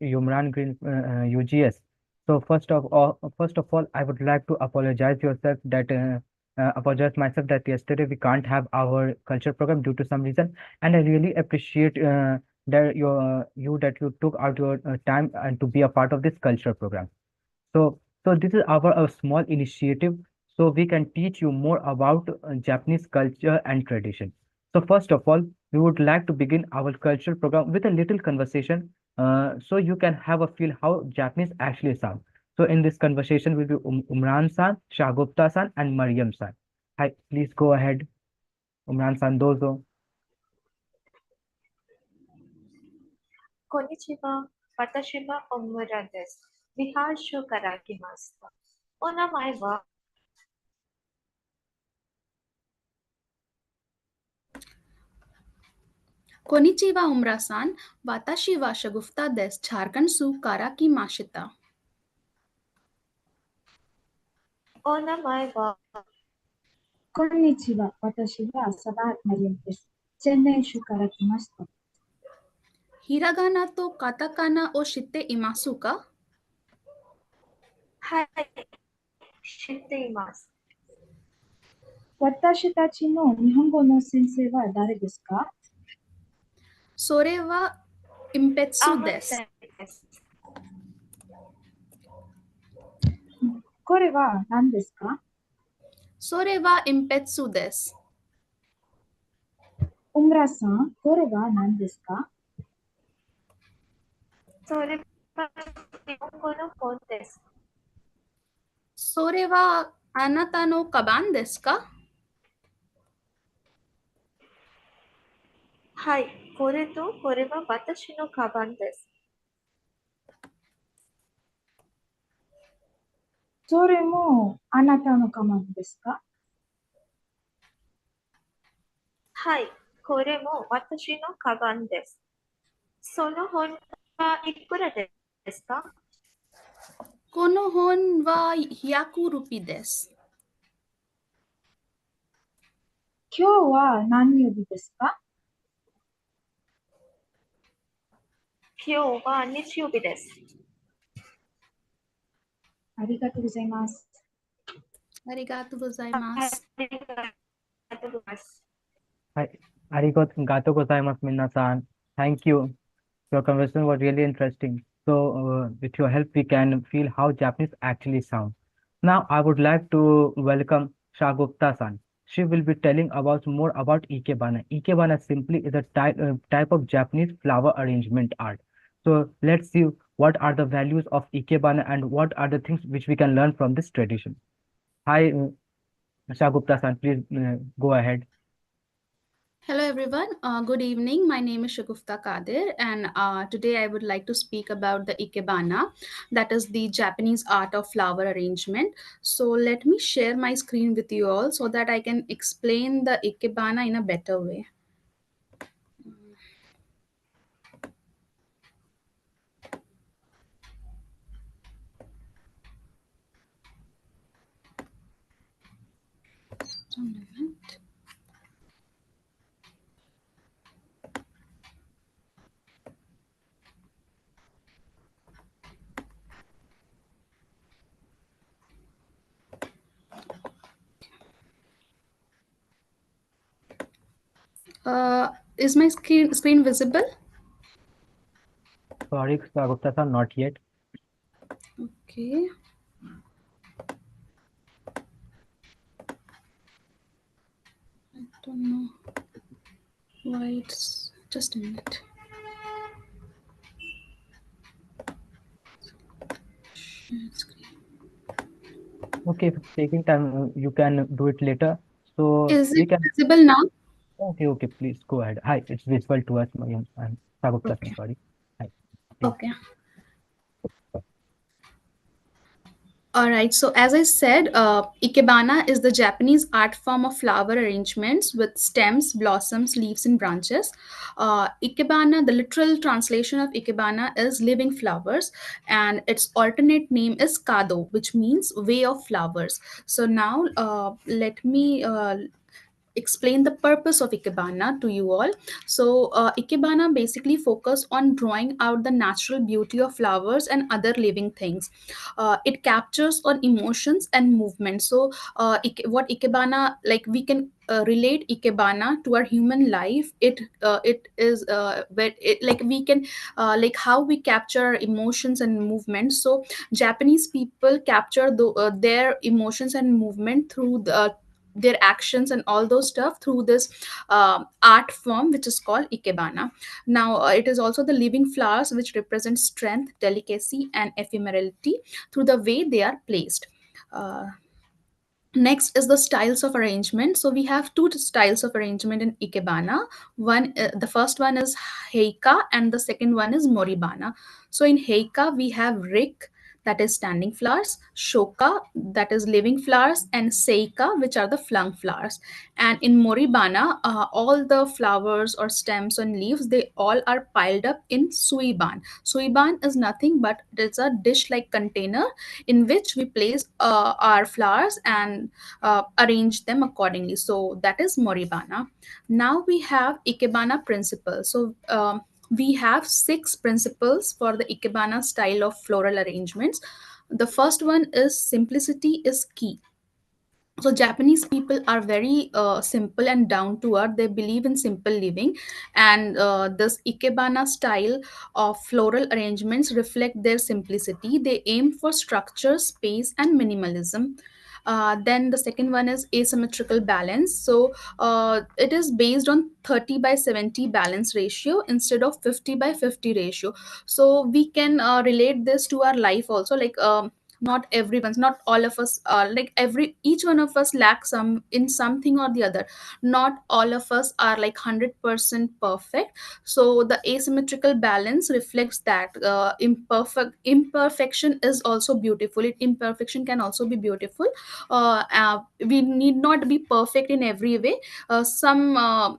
Umran Green UGS. So first of all, I would like to apologize myself that yesterday we can't have our culture program due to some reason, and I really appreciate that you took out your time and to be a part of this culture program. So this is our a small initiative, so we can teach you more about Japanese culture and tradition. So first of all, we would like to begin our culture program with a little conversation, so you can have a feel how Japanese actually sound. So in this conversation will be Umran-san, Shagupta-san, and Mariam-san. Hi, please go ahead. Umran-san, dozo. こんにちは。私はオムラです。ビハーシュから来ました。お名前は Konnichiwa Umra-san, watashi wa Shagufta desu. Jharkhand su Karaki mashita. お名前はこんにちは。私はサバマリアです。千年州から来ました。Hiragana to katakana o shitte imasu ka? はい、知っています。私たちの日本語の先生は誰ですか？ Sore wa impetsu desu. です。これは何ですか？ Sore wa impetsu desu. 小村さん、これは何ですか？それは日本語の本です。 Sore wa anata no kaban desu ka? はい、これとこれは私のカバンです。それもあなたのカバンですか？はい、これも私のカバンです。その本はいくらですか？ Kono hon wa hyaku rupi desu. 今日は何曜日ですか？今日は日曜日です。ありがとうございます。Arigatou はい、 gozaimasu. ありがとうございます。Hi, arigato gozaimasu, Minna-san. Thank you. Your conversation was really interesting. So, with your help, we can feel how Japanese actually sound. Now, I would like to welcome Shagupta-san. She will be telling about more about Ikebana. Ikebana simply is a type of Japanese flower arrangement art. So, let's see what are the values of Ikebana and what are the things which we can learn from this tradition. Hi, Shagupta-san, please go ahead. Hello everyone, good evening. My name is Shagufta Kadir, and today I would like to speak about the Ikebana, that is the Japanese art of flower arrangement. So let me share my screen with you all so that I can explain the Ikebana in a better way. Just a minute. Is my screen visible? Sorry, Shagupta-san, not yet. Okay. I don't know why it's just a minute. Share screen. Okay, if it's taking time, you can do it later. So Is we it can. visible now? Okay, please go ahead. Hi, it's visible to us, Mayam and Sagupta, Okay. sorry. Hi. Please. Okay. All right. So as I said, Ikebana is the Japanese art form of flower arrangements with stems, blossoms, leaves, and branches. Ikebana, the literal translation of Ikebana is living flowers, and its alternate name is Kado, which means way of flowers. So now let me explain the purpose of ikebana to you all. So ikebana basically focus on drawing out the natural beauty of flowers and other living things. It captures on emotions and movement. So what ikebana, like we can relate ikebana to our human life. It is where it, like we can like how we capture our emotions and movements. So Japanese people capture their emotions and movement through their actions and all those stuff through this art form which is called ikebana. Now it is also the living flowers which represent strength, delicacy and ephemerality through the way they are placed. uh, Next is the styles of arrangement. So we have two styles of arrangement in ikebana. The first one is heika and the second one is moribana. So in heika we have rik, that is standing flowers, shoka, that is living flowers, and seika, which are the flung flowers. And in moribana, all the flowers or stems and leaves, they all are piled up in suiban. Suiban is nothing but it's a dish like container in which we place our flowers and arrange them accordingly. So that is moribana. Now we have ikebana principle. So we have six principles for the ikebana style of floral arrangements. The first one is simplicity is key. So Japanese people are very simple and down to earth. They believe in simple living, and this ikebana style of floral arrangements reflect their simplicity. They aim for structure, space and minimalism. Then the second one is asymmetrical balance. So it is based on 30 by 70 balance ratio instead of 50 by 50 ratio. So we can relate this to our life also. Like not everyone's, not all of us, like every each one of us lacks some in something or the other. Not all of us are like 100% perfect. So the asymmetrical balance reflects that imperfection is also beautiful. Imperfection can also be beautiful. We need not be perfect in every way. Some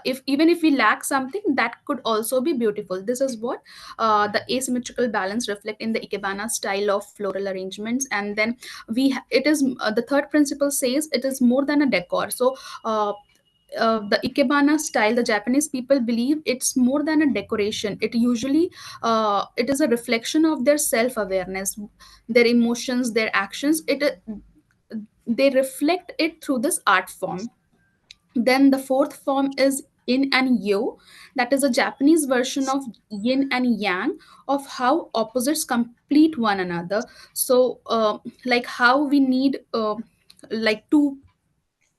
If even if we lack something, that could also be beautiful. This is what the asymmetrical balance reflect in the ikebana style of floral arrangements. And then it is the third principle says it is more than a decor. So uh, the ikebana style, the Japanese people believe it's more than a decoration. It usually it is a reflection of their self awareness, their emotions, their actions. They reflect it through this art form. Then the fourth form is yin and yo, that is a Japanese version of yin and yang, of how opposites complete one another. So, like how we need like two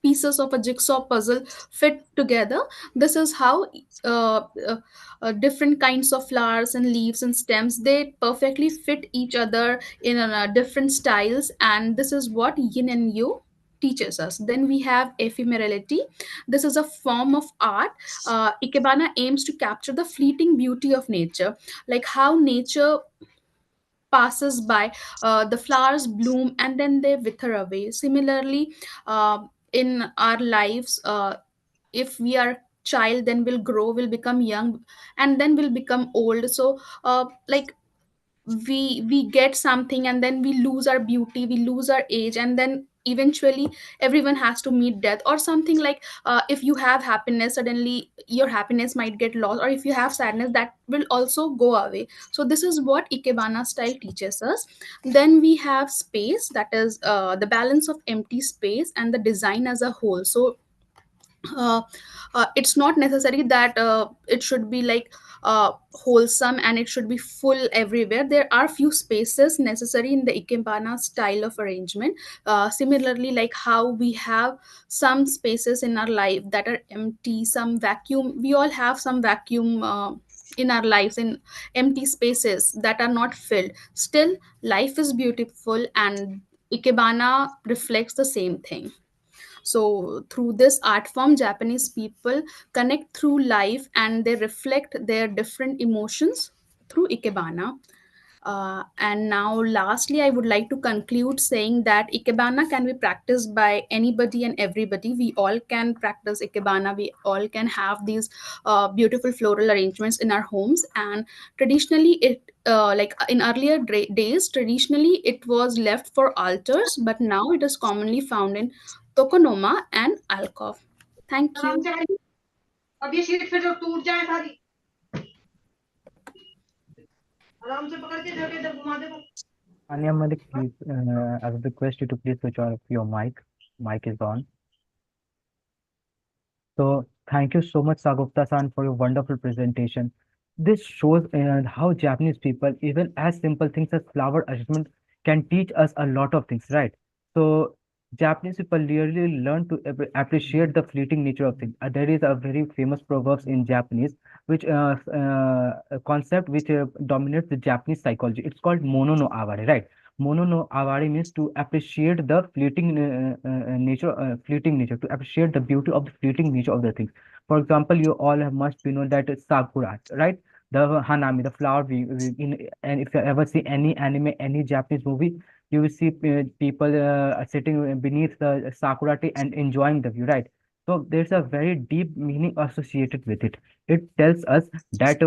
pieces of a jigsaw puzzle fit together. This is how uh, uh, different kinds of flowers and leaves and stems, they perfectly fit each other in different styles, and this is what yin and yang teaches us. Then we have ephemerality. This is a form of art. Ikebana aims to capture the fleeting beauty of nature, like how nature passes by. The flowers bloom and then they wither away. Similarly, in our lives, if we are child, then we'll grow, we'll become young, and then we'll become old. So like we get something and then we lose our beauty, we lose our age, and then eventually everyone has to meet death or something. Like if you have happiness, suddenly your happiness might get lost, or if you have sadness, that will also go away. So this is what ikebana style teaches us. Then we have space, that is the balance of empty space and the design as a whole. So uh, it's not necessary that it should be like wholesome and it should be full everywhere. There are few spaces necessary in the ikebana style of arrangement. Similarly, like how we have some spaces in our life that are empty, some vacuum, we all have some vacuum in our lives, in empty spaces that are not filled. Still life is beautiful, and ikebana reflects the same thing. So, through this art form, Japanese people connect through life and they reflect their different emotions through ikebana. And now, lastly, I would like to conclude saying that Ikebana can be practiced by anybody and everybody. We all can practice Ikebana. We all can have these beautiful floral arrangements in our homes. And traditionally, like in earlier days, traditionally it was left for altars, but now it is commonly found in tokonoma, and alcove. Thank you. अब ये sheet फिर टूट जाए सारी आराम से पकड़ के जगह इधर घुमा दे Anya Malik, please, I would request you to please switch off your mic. Mic is on. So thank you so much, Sagupta-san, for your wonderful presentation. This shows how Japanese people, even as simple things as flower arrangement, can teach us a lot of things, right? So Japanese people really learn to appreciate the fleeting nature of things. There is a very famous proverbs in Japanese, which a concept which dominates the Japanese psychology. It's called mono no aware, right? Mono no aware means to appreciate the fleeting nature, to appreciate the beauty of the fleeting nature of the things. For example, you all have must be know that sakura, right? The hanami, the flower. And if you ever see any anime, any Japanese movie, you will see people sitting beneath the sakura tree and enjoying the view, right? So there's a very deep meaning associated with it. It tells us that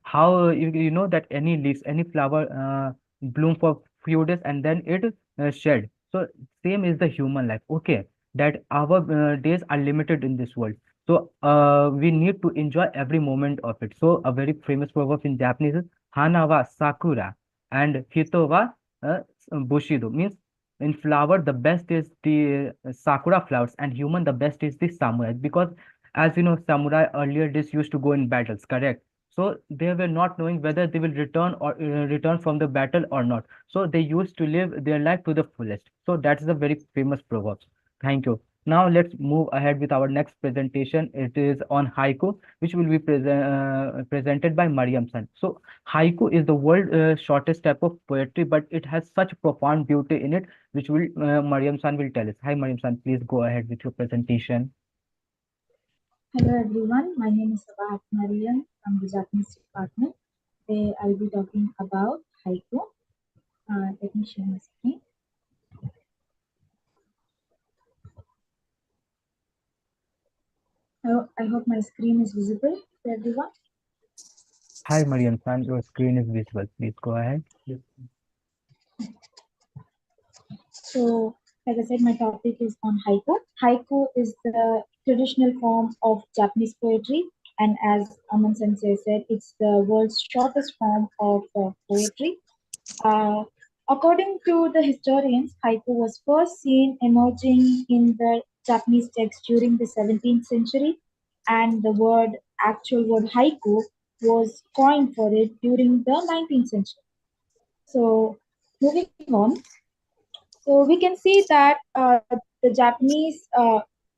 how you know that any leaves, any flower bloom for few days and then it shed. So same is the human life. Okay, that our days are limited in this world. So we need to enjoy every moment of it. So a very famous proverb in Japanese is Hana wa sakura and Hito wa bushido, means in flower the best is the sakura flowers, and human the best is the samurai, because as you know samurai earlier days used to go in battles, correct? So they were not knowing whether they will return or return from the battle or not. So they used to live their life to the fullest. So that's a very famous proverb. Thank you. Now let's move ahead with our next presentation. It is on haiku, which will be presented by Mariam San. So haiku is the world shortest type of poetry, but it has such profound beauty in it, which will Mariam San will tell us. Hi Mariam San, please go ahead with your presentation. Hello everyone, my name is Sabahat Mariam from the Japanese department. Today I'll be talking about haiku. Let me share my screen. I hope my screen is visible to everyone. Hi Mariam San, your screen is visible. Please go ahead. So, like I said, my topic is on haiku. Haiku is the traditional form of Japanese poetry, and as Aman Sensei said, it's the world's shortest form of poetry. Uh, According to the historians, haiku was first seen emerging in the Japanese text during the 17th century, and the actual word haiku was coined for it during the 19th century. So, moving on, so we can see that the Japanese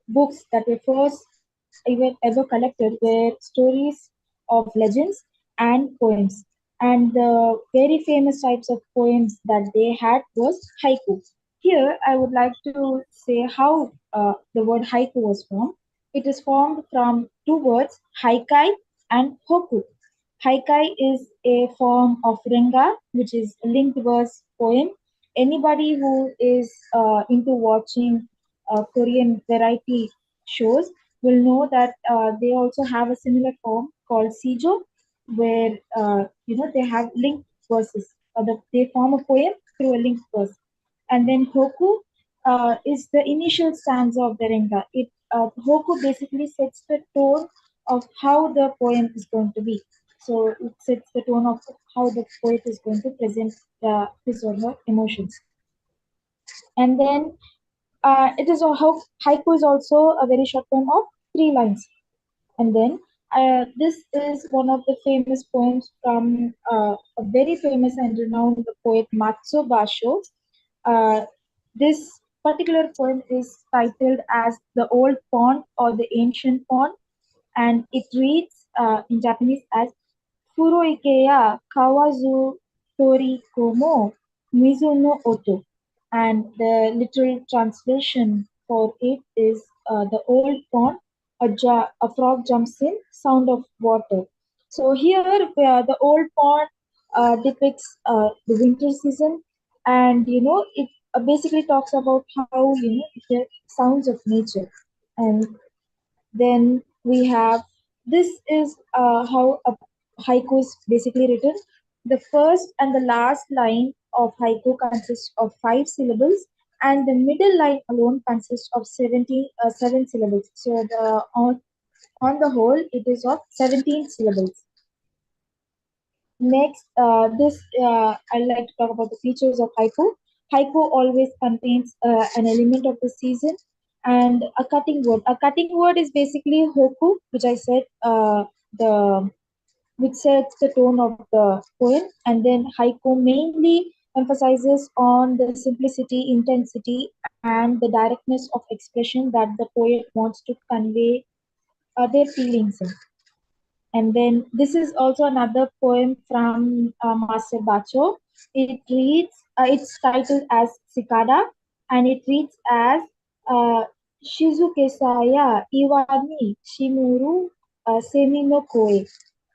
books that were first ever collected were stories of legends and poems. And the very famous types of poems that they had was haiku. Here, I would like to say how the word haiku was formed. It is formed from two words, haikai and hoku. Haikai is a form of renga, which is a linked verse poem. Anybody who is into watching Korean variety shows will know that they also have a similar form called sijo, where they have linked verses. They form a poem through a linked verse. And then hoku is the initial stanza of the renga. Hoku basically sets the tone of how the poem is going to be. So it sets the tone of how the poet is going to present his or her emotions. And then haiku is also a very short poem of 3 lines. And then this is one of the famous poems from a very famous and renowned poet Matsu Basho. Uh, this particular poem is titled as The Old Pond or The Ancient Pond, and it reads in Japanese as Furoike ya kawazu tori komo mizu no oto. And the literal translation for it is the old pond, a frog jumps in, sound of water. So here the old pond depicts the winter season, and it basically talks about how the sounds of nature. And then we have this is how a haiku is basically written. The first and the last line of haiku consists of 5 syllables, and the middle line alone consists of 7 syllables. So on the whole, it is of 17 syllables. Next, I'd like to talk about the features of haiku. Haiku always contains an element of the season and a cutting word. A cutting word is basically hoku, which I said, the which sets the tone of the poem, and then haiku mainly emphasizes on the simplicity, intensity, and the directness of expression that the poet wants to convey their feelings in. And then this is also another poem from Master Bacho. It's titled as Cicada, and it reads as uh, Shizuke saya iwani shimuru semi no koe,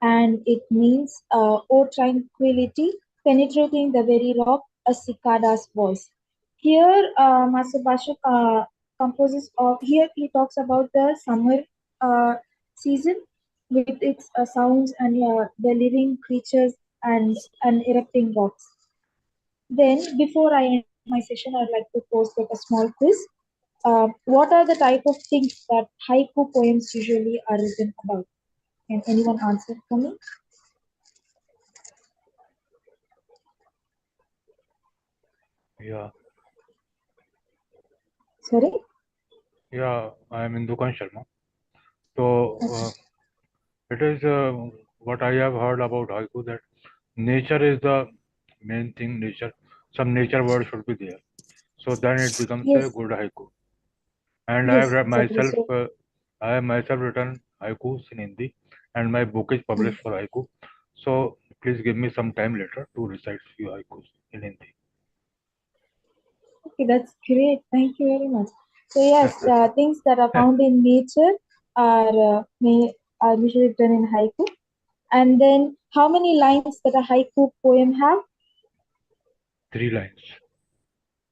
and it means O tranquility, penetrating the very rock, a cicada's voice. Here, Master Bacho composes of, here he talks about the summer uh, season with its sounds and the living creatures and erupting rocks. Then, before I end my session, I'd like to pose like a small quiz. What are the type of things that haiku poems usually are written about? Can anyone answer for me? Yeah, Sorry? yeah, I am Indukan Sharma. So, it is what I have heard about haiku that nature is the main thing. Nature, some nature word should be there. So then it becomes a Yes, good haiku. And I have yes, read exactly. myself, So, I have myself written haikus in Hindi, and my book is published for haiku. So please give me some time later to recite few haikus in Hindi. okay, that's great. Thank you very much. So, yes, things that are found in nature are usually written in haiku. And then, how many lines that a haiku poem have? 3 lines,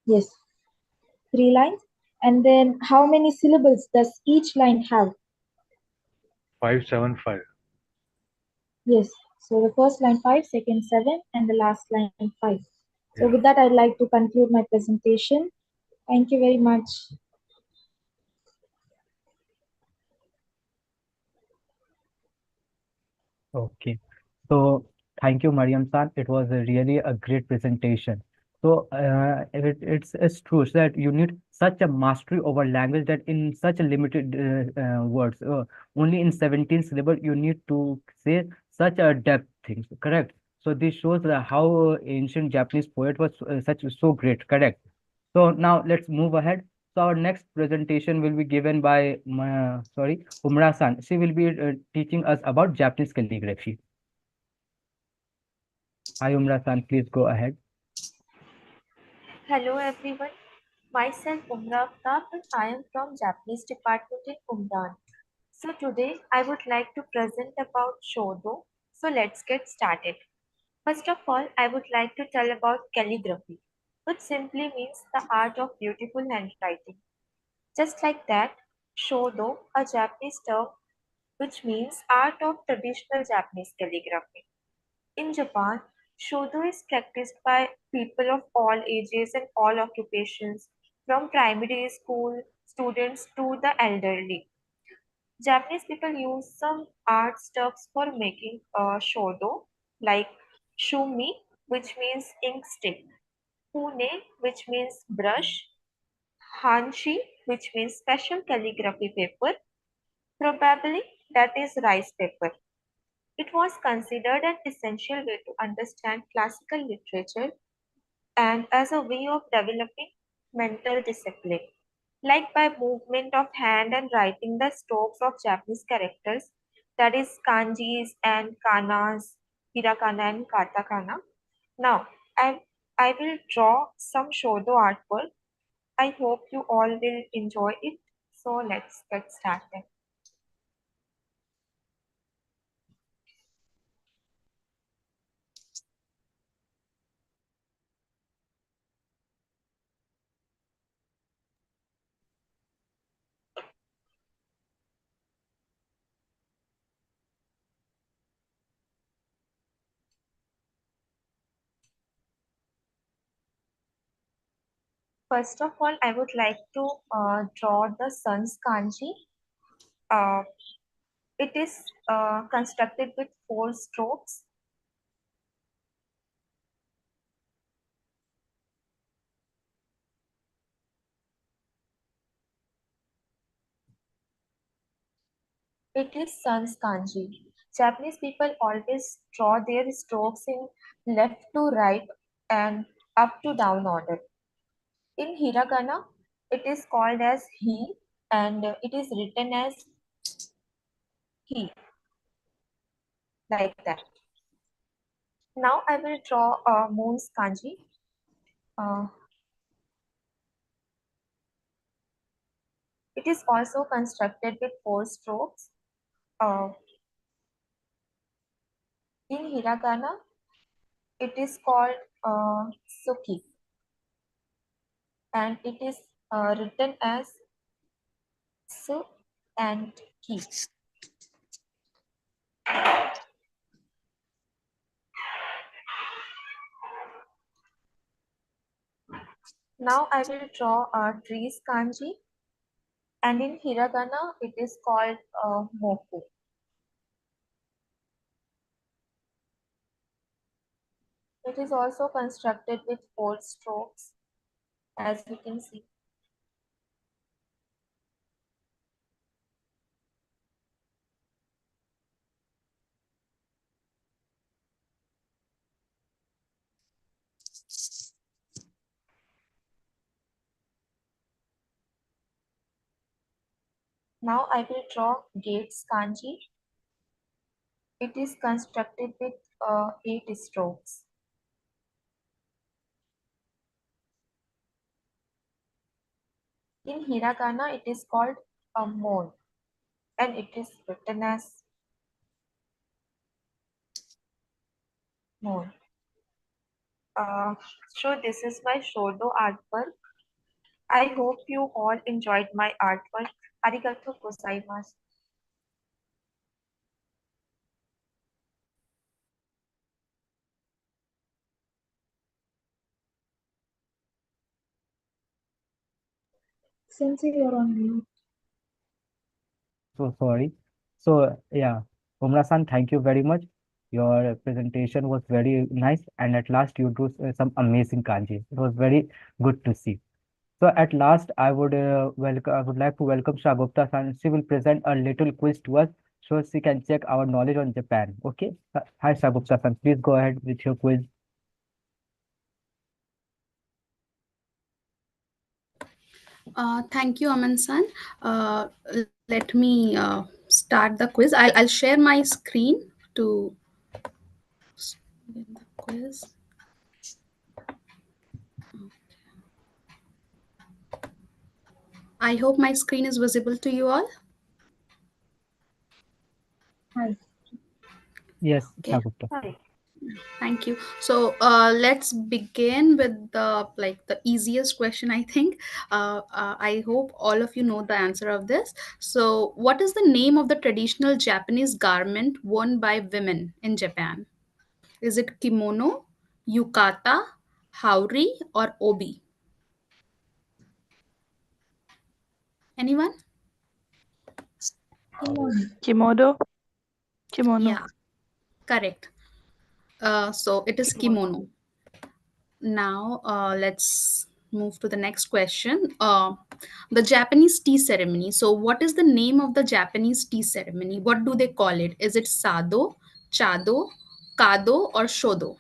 Yes, 3 lines. And then how many syllables does each line have? 575. Yes. So the first line 5, second 7, and the last line 5. So with Yeah. that, I'd like to conclude my presentation. Thank you very much. Okay. So thank you, Mariam San. It was really a great presentation. So it's true that you need such a mastery over language that in such a limited words, only in 17 syllables, you need to say such a depth things, correct? So this shows how ancient Japanese poet was such so great, correct? So now let's move ahead. So our next presentation will be given by, Umra San. She will be teaching us about Japanese calligraphy. Hi, Umra San, please go ahead. Hello everyone, myself Umran and I am from Japanese department in Umran. So today I would like to present about Shodo. So let's get started. First of all, I would like to tell about calligraphy, which simply means the art of beautiful handwriting. Just like that, Shodo, a Japanese term which means art of traditional Japanese calligraphy. In Japan, Shodo is practiced by people of all ages and all occupations, from primary school students to the elderly. Japanese people use some art stuffs for making shodo, like shumi, which means ink stick, pune, which means brush, hanshi, which means special calligraphy paper, probably that is rice paper. It was considered an essential way to understand classical literature and as a way of developing mental discipline, like by movement of hand and writing the strokes of Japanese characters, that is kanjis and kanas, hirakana and katakana. Now, I will draw some shodo artwork. I hope you all will enjoy it. So let's get started. First of all, I would like to draw the sun's kanji. Uh, it is constructed with four strokes. It is sun's kanji. Japanese people always draw their strokes in left to right and up to down order. In hiragana, it is called as he and it is written as he, like that. Now I will draw a moon's kanji. Uh, it is also constructed with four strokes. Uh, in hiragana, it is called suki and it is written as su and ki. Now I will draw a tree's kanji and in hiragana it is called moku. It is also constructed with four strokes as we can see. Now I will draw gates kanji. It is constructed with 8 strokes. In hiragana it is called a mon and it is written as mon. Uh, so this is my shodo artwork. I hope you all enjoyed my artwork. Arigato gozaimasu. Sensei, you're on mute. So sorry. So yeah, Umra-san, thank you very much. Your presentation was very nice, and at last you do some amazing kanji. It was very good to see. So at last, I would like to welcome Shagupta-san. She will present a little quiz to us so she can check our knowledge on Japan. Okay. Hi, Shagupta-san. Please go ahead with your quiz. Thank you, Aman san. Let me start the quiz. I'll share my screen to get the quiz. I hope my screen is visible to you all. Hi. Yes, Okay. Shagupta. Sorry. Thank you. So let's begin with the easiest question. I think I hope all of you know the answer of this. So, what is the name of the traditional Japanese garment worn by women in Japan? Is it kimono, yukata, haori, or obi? Anyone? Kimono. Kimono. Yeah, correct. So it is kimono. Now, let's move to the next question. The Japanese tea ceremony. So, what is the name of the Japanese tea ceremony? What do they call it? Is it sado, chado, kado, or shodo?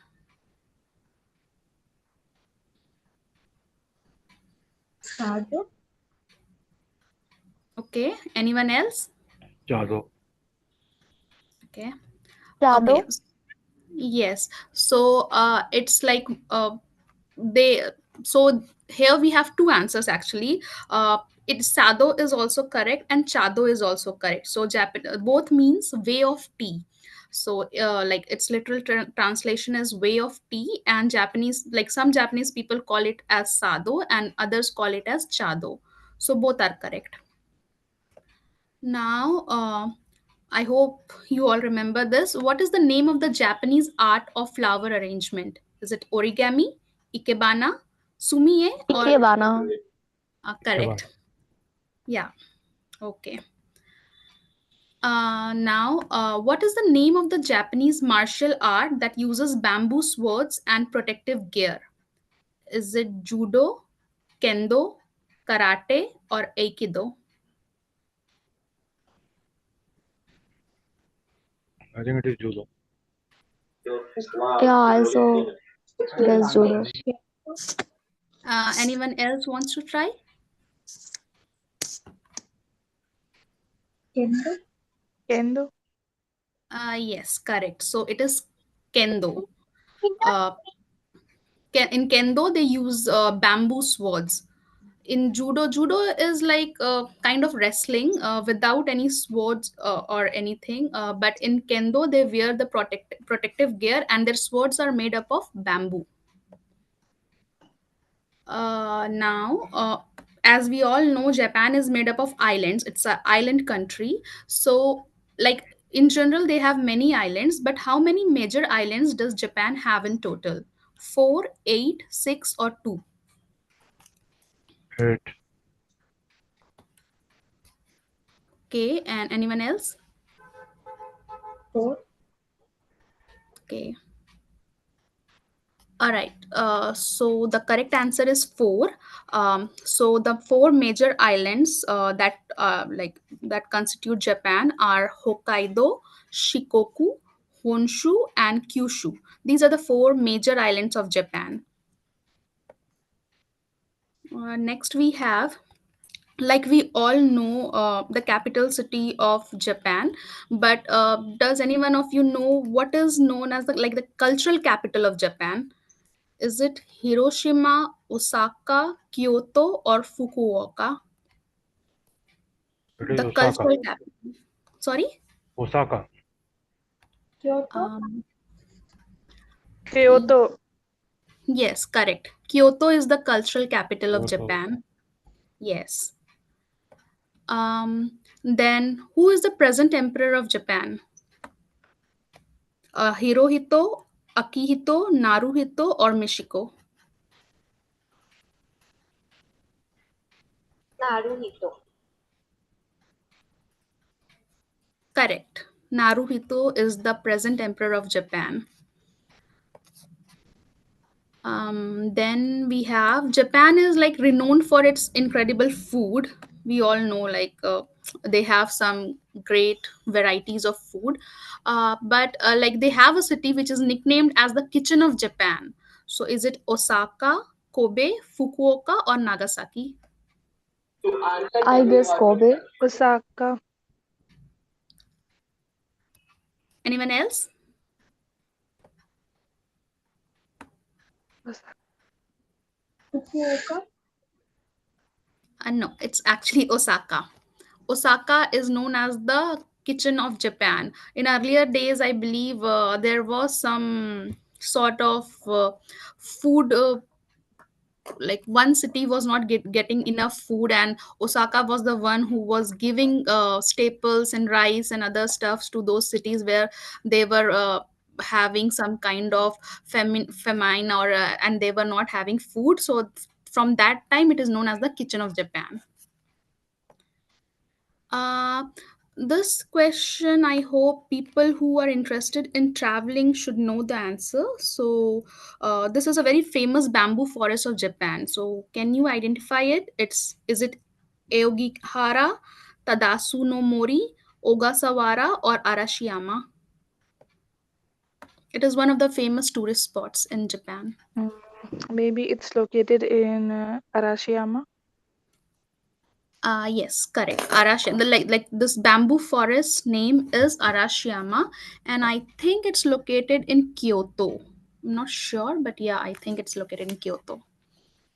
Sado. Okay. Anyone else? Chado. Okay. Chado. Okay. Yes. So, it's like they. So here we have two answers actually. It sado is also correct and chado is also correct. So Japan both means way of tea. So like its literal translation is way of tea, and Japanese, like some Japanese people call it as sado and others call it as chado. So both are correct. Now, I hope you all remember this. What is the name of the Japanese art of flower arrangement? Is it origami, ikebana, Sumie or Ikebana. Ikebana. correct. Yeah. Okay. Now, what is the name of the Japanese martial art that uses bamboo swords and protective gear? Is it judo, kendo, karate, or aikido? I think it is judo. Yeah, also guess judo. Anyone else wants to try? Kendo. Kendo. Yes, correct. So it is kendo. Uh, in kendo, they use bamboo swords. In judo is like kind of wrestling without any swords or anything. But in kendo, they wear the protective gear, and their swords are made up of bamboo. Now, as we all know, Japan is made up of islands. It's an island country. So, like in general, they have many islands. But how many major islands does Japan have in total? Four, eight, six, or two? 8. Okay, and anyone else? 4. Okay. All right. So the correct answer is four. So the four major islands that constitute Japan are Hokkaido, Shikoku, Honshu, and Kyushu. These are the four major islands of Japan. Next, we have, like we all know, the capital city of Japan. But does anyone of you know what is known as the cultural capital of Japan? Is it Hiroshima, Osaka, Kyoto, or Fukuoka? It is The Osaka. cultural capital. Sorry? Osaka. Kyoto. Um, y- Kyoto. yes, correct. Kyoto is the cultural capital of Kyoto. Japan. Yes. Then, who is the present emperor of Japan? Hirohito, Akihito, Naruhito, or Michiko? Naruhito. Correct. Naruhito is the present emperor of Japan. Then we have Japan is like renowned for its incredible food. We all know they have some great varieties of food. But like they have a city which is nicknamed as the kitchen of Japan. So is it Osaka, Kobe, Fukuoka, or Nagasaki? I guess Kobe. Osaka. Anyone else? Osaka. Fukuoka. No, it's actually Osaka. Osaka is known as the kitchen of Japan. In earlier days, I believe there was some sort of food, like one city was not getting enough food, and Osaka was the one who was giving staples and rice and other stuffs to those cities where they were having some kind of famine, or and they were not having food. So from that time, it is known as the kitchen of Japan. Uh, this question, I hope people who are interested in traveling should know the answer. So, this is a very famous bamboo forest of Japan. So, can you identify it? Is it Aokigahara, Tadasu no Mori, Ogasawara, or Arashiyama? It is one of the famous tourist spots in Japan. Mm, Maybe it's located in Arashiyama. Yes, correct. Arashiyama. Like this bamboo forest name is Arashiyama, and I think it's located in Kyoto. I'm not sure, but yeah, I think it's located in Kyoto.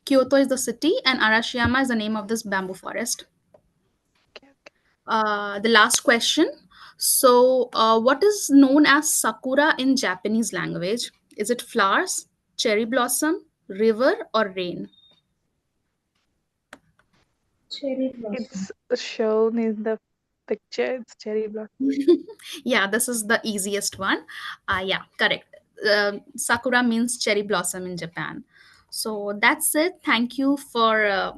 Kyoto is the city, and Arashiyama is the name of this bamboo forest. Okay, okay. The last question. So, what is known as sakura in Japanese language? Is it flowers, cherry blossom, river, or rain? Cherry blossom. It's shown in the picture. It's cherry blossom. Yeah, this is the easiest one. Yeah, correct. Sakura means cherry blossom in Japan. So that's it. Thank you for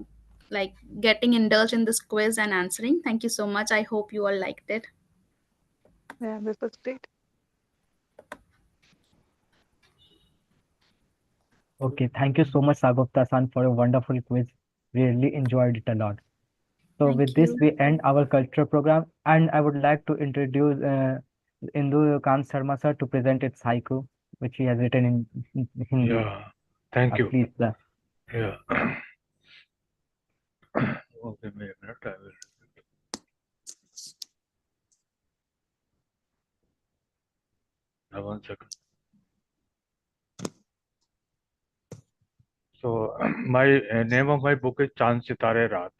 like getting indulged in this quiz and answering. Thank you so much. I hope you all liked it. Yeah, this was great. Okay, thank you so much, Sagupta-san, for a wonderful quiz. We really enjoyed it a lot. So with Thank this, you. we end our culture program, and I would like to introduce Indu Kant Sharma sir to present its haiku, which he has written in Hindi. Yeah, thank you. Please, sir. Yeah. Okay, wait a minute. I will. One second. So my name of my book is Chand Sitare Raat.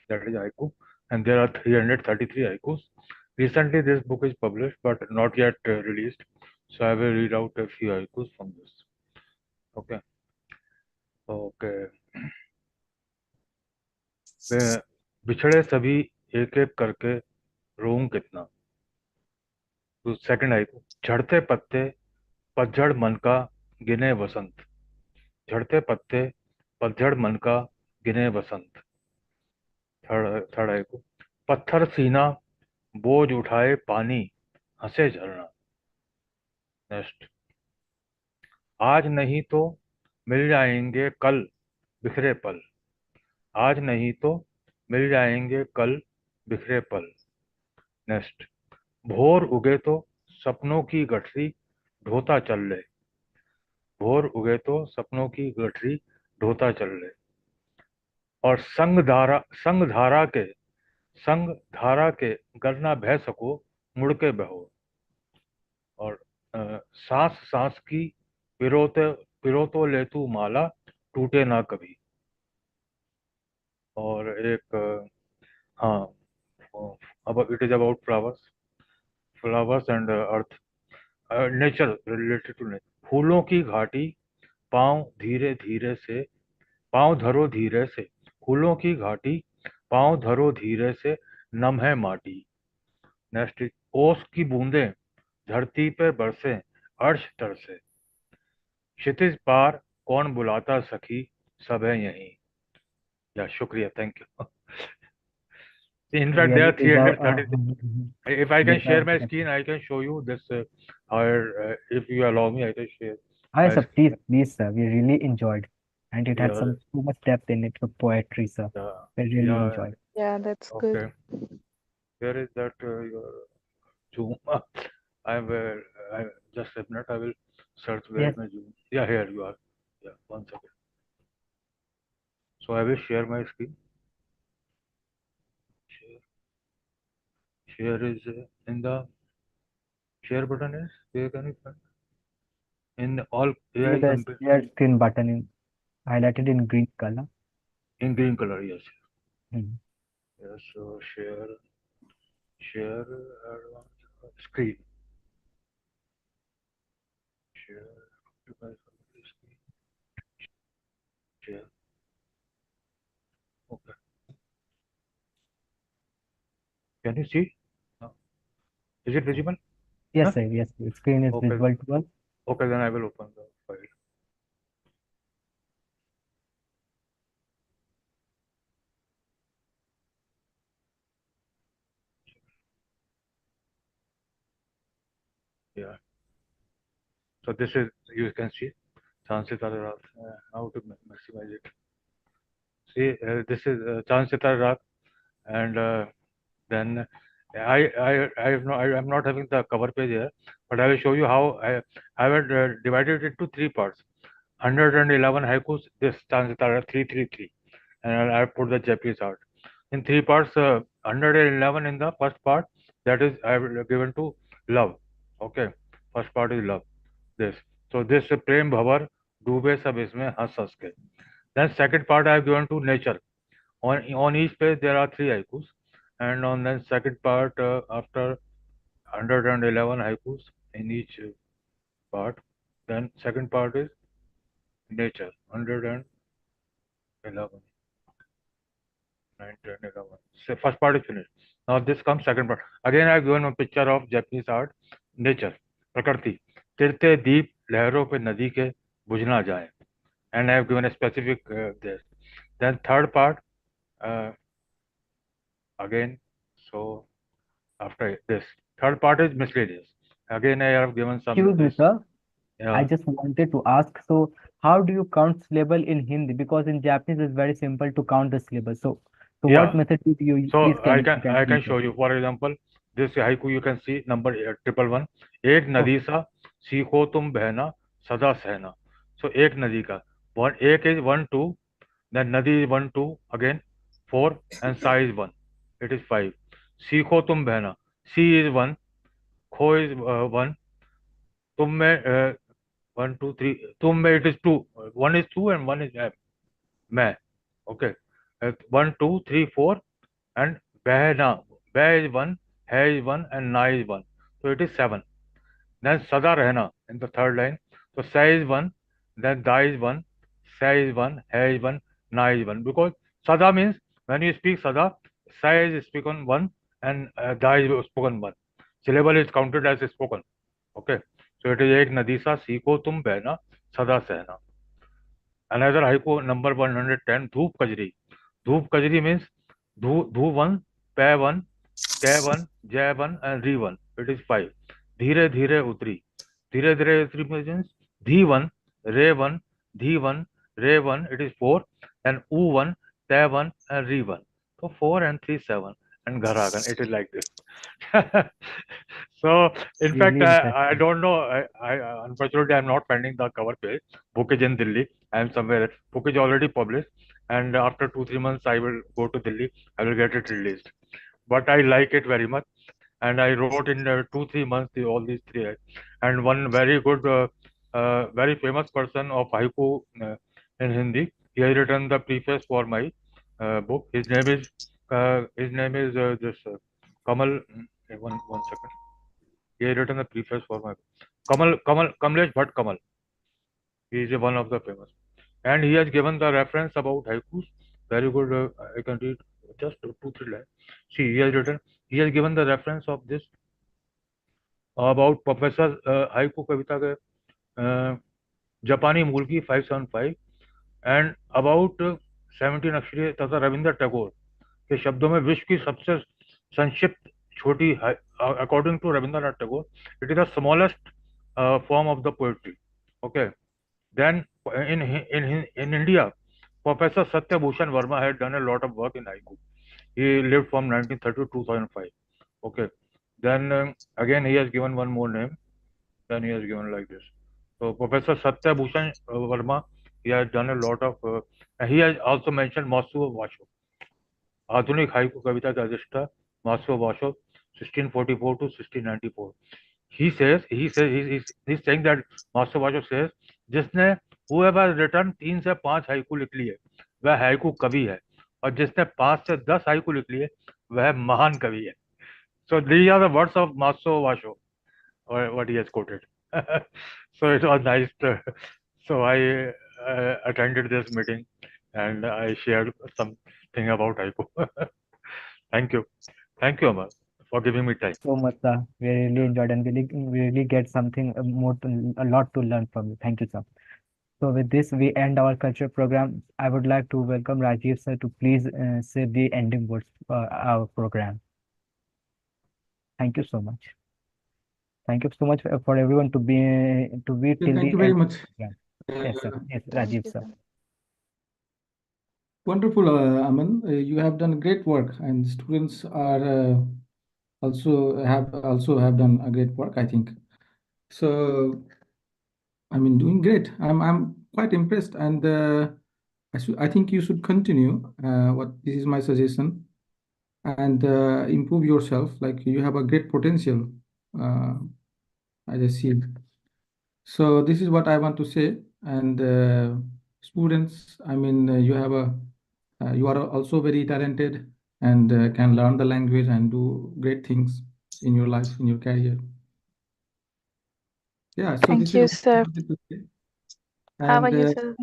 That is haiku, and there are 333 haikus. Recently, this book is published, but not yet released. So I will read out a few haikus from this. Okay. Okay. मैं बिछड़े सभी एक एक करके रोऊं कितना. तो second हaiku. झड़ते पत्ते पतझड़ मन का गिने वसंत. झड़ते पत्ते पतझड़ मन का गिने वसंत. Third haiku. पत्थर सीना बोझ उठाए पानी हंसे झरना. नेक्स्ट. आज नहीं तो मिल जाएंगे कल बिखरे पल. आज नहीं तो मिल जाएंगे कल बिखरे पल. नेक्स्ट. भोर उगे तो सपनों की गठरी ढोता चल ले. भोर उगे तो सपनों की गठरी ढोता चल ले. और संग धारा के गरना बह सको मुड़ के बहो. और सांस सांस की पिरो तो ले तू माला टूटे ना कभी. और एक हाँ, अब it is about flowers and earth. Nature, related to nature. फूलों की घाटी पांव धीरे धीरे से पांव धरो धीरे से. फूलों की घाटी पांव धरो धीरे से नम है माटी. नेक्स्ट. ओस की बूंदें धरती पे बरसे अर्श तरसे. क्षितिज पार कौन बुलाता सखी सब है यहीं. या शुक्रिया, thank you. In fact, there Really are is a 330. If I can yes, share my screen, I can show you this. If you allow me, I can share my sir, screen. please, sir. We really enjoyed, and it had Yeah, some so much depth in it for poetry, sir. yeah, We really yeah. enjoyed. Yeah, that's good. Okay. Where is that your Zoom? I just a minute. I will search where Yes, is my Zoom. Yeah, here you are. Yeah, one second. So I will share my screen. Share is in the share button is where can you find in all AI the compare share screen button in highlighted in green color. in green color. Yes. Hmm. Yes. So share screen. Share device screen. Share. Okay. Can you see? No. Is it visible? Yes, Huh? sir. Yes, the screen is Okay. visible to us. Okay, then I will open the file. Yeah. So this is, you can see Chansitara Raat. How to maximize it. See, this is Chansitara Raat, and then I'm not having the cover page here, but I will show you how I have divided it into 3 parts. 111 haikus, this Chansitara 333, and I have put the Japanese art in 3 parts. 111 in the first part, that is I have given to love. Okay, first part is love. This, so this prem bhavar डूबे सब इसमें हंस हंस के. Then second part I have given to nature. On each page there are 3 haikus, and on the second part after 111 haikus in each part, then second part is nature. 111, 9, 10, 11. So first part is finished. Now this comes second part. Again I have given a picture of Japanese art, nature, prakriti. तिरते दीप लहरों पे नदी के bujna jaye. And I have given a specific this. Then third part, uh, again, so after this, third part is miscellaneous. Again, I have given some Excuse me, this. sir. I Yeah, just wanted to ask, so how do you count syllable in Hindi? Because in Japanese it's very simple to count the syllable. So what yeah. method do you So please I can I can teach us? show you. For example, this haiku you can see number triple one. एक Oh, नदी सा सीखो तुम बहना सदा सहना. So एक नदी का one एक is 1 2, then नदी is 1 2 again 4 and sa is 1. It is 5. सीखो तुम बहना. C is 1, खो is 1, तुम में 1 2 3, तुम में it is 2. 1 is 2 and 1 is मैं. Okay. 1 2 3 4 and behna. Beh is 1, hai is 1 and na is 1. So it is 7. Then sada rehna in the third line. So sa is 1, then da is 1, sa is 1, hai is 1, na is 1. Because sada means when you speak sada, sa is spoken 1 and da is spoken 1. Syllable is counted as spoken. Okay. So it is ek nadi sa सीखो तुम बहना सदा सहना. Another haiku number 110, धूप कजरी. धूप Kajri means धू 1, peh 1, keh 1, jeh 1 and re 1. It is 5. धीरे धीरे उतरी. धीरे धीरे उतरी means धी 1, re 1, धी 1, re 1. It is 4 and u 1, teh 1 and re 1. So 4 and 3 7 and gharagan. It is like this. So in fact really I interesting. don't know. I unfortunately I'm not finding the cover page. Book is in Delhi. I am somewhere. Book is already published, and after 2 3 months I will go to Delhi. I will get it released. But I like it very much, and I wrote in 2 3 months all these three. And one very good, very famous person of haiku in Hindi. He has written the preface for my book. His name is this Kamal. One second. He has written the preface for my book. Kamlesh Bhatt Kamal. He is one of the famous, and he has given the reference about haikus. Very good. I can read just 2 3 lines. See, he has written. He has given the reference of this about Professor haiku कविता के जापानी मूल की 575 and about 17 अक्षरीय तथा रविंद्र टैगोर के शब्दों में विश्व की सबसे संक्षिप्त छोटी according to Rabindranath Tagore it is the smallest form of the poetry. Okay. Then in India, Professor Satyabhushan Verma had done a lot of work in haiku. He lived from 1930 to 2005. Okay. Then again he has given one more name. Then he has given like this. So Professor Satyabhushan Verma, he has done a lot of. He has also mentioned Masu Vasho. आधुनिक haiku कविता का अधिष्ठा मासो वाशो 1644 to 1694. He's saying that Master Vasho says जिसने whoever written 3 से 5 haiku लिख लिए वह haiku कवि है और जिसने 5 से 10 हाइकू लिख लिए वह महान कवि है. So these are the words of Master Vasho, or what he has quoted. So it was nice. So I attended this meeting and I shared something about haiku. Thank you, Amar, for giving me time. So much, sir. We really enjoyed and we really get something more a lot to learn from you. Thank you, sir. So with this, we end our culture program. I would like to welcome Rajiv sir to please say the ending words for our program. Thank you so much. Thank you so much for everyone to be till Thank the you very end of much. the program. Yes, sir. Uh, Yes, Thank Rajiv you, sir. sir. Wonderful, Aman. You have done great work, and students are also have done a great work, I think. So, I mean, doing great. I'm quite impressed, and I think you should continue. What this is my suggestion, and improve yourself. Like you have a great potential, uh, as I see. So this is what I want to say. And students, I mean, you are also very talented and can learn the language and do great things in your life, in your career. Yeah, so Thank this is you, what I sir. wanted to say. How are And you, sir?